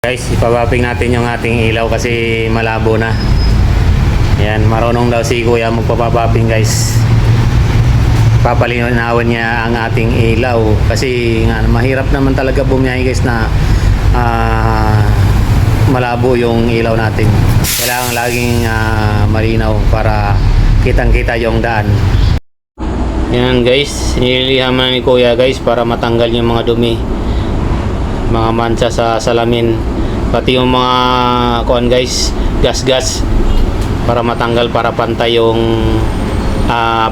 Guys, ipabaping natin yung ating ilaw kasi malabo na. Yan, marunong daw si Kuya magpapabaping guys. Papalinawan niya ang ating ilaw kasi nga, mahirap naman talaga bumiyahe guys na malabo yung ilaw natin. Kailangan laging malinaw para kitang-kita yung daan. Yan guys, nililihaman ni Kuya guys para matanggal yung mga dumi, mga mancha sa salamin, pati yung mga kuan guys, gas para matanggal, para pantay yung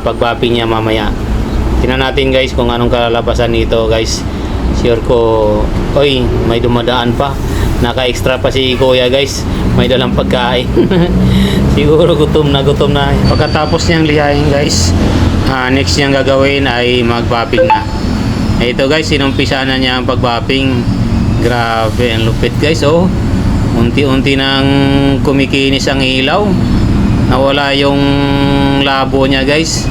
pagbapi niya mamaya. Tingnan natin guys kung anong kalalabasan nito guys. Sure ko, oy, may dumadaan pa, naka-extra pa si Kuya guys, may dalang pagkain. Siguro gutom na. Pagkatapos niyang lihain guys, next niyang gagawin ay magbaping na. Ito guys, sinumpisa na niya ang pagbaping. Grabe, ang lupit guys, oh. Unti-unti nang kumikinis ang ilaw. Nawala yung labo niya guys.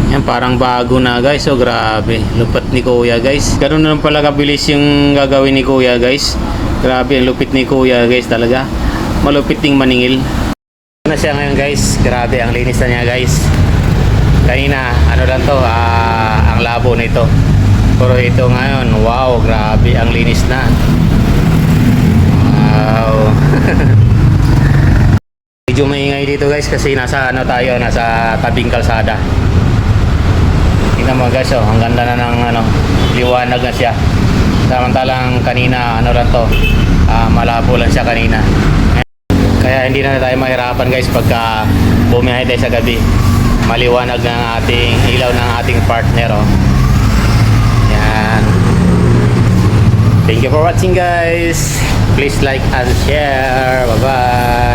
Yan, parang bago na guys. Oh, grabe. Lupit ni Kuya guys. Ganun na pala kabilis yung gagawin ni Kuya guys. Grabe, ang lupit ni Kuya guys talaga. Malupit ding maningil. Ano na siya ngayon guys. Grabe, ang linis na niya guys. Kanina, ano lang to, ang labo nito. Pero ito ngayon, wow, grabe, ang linis na. Wow. Medyo maingay dito guys kasi nasa tabing kalsada. Tingnan mo guys, oh, ang ganda na ng liwanag na siya. Samantalang kanina, malabo lang siya kanina. Kaya hindi na tayo mahirapan guys pagka bumiyahe tayo sa gabi. Maliwanag ng ating ilaw ng ating partner, oh. Yan. Thank you for watching guys. Please like and share. Bye bye.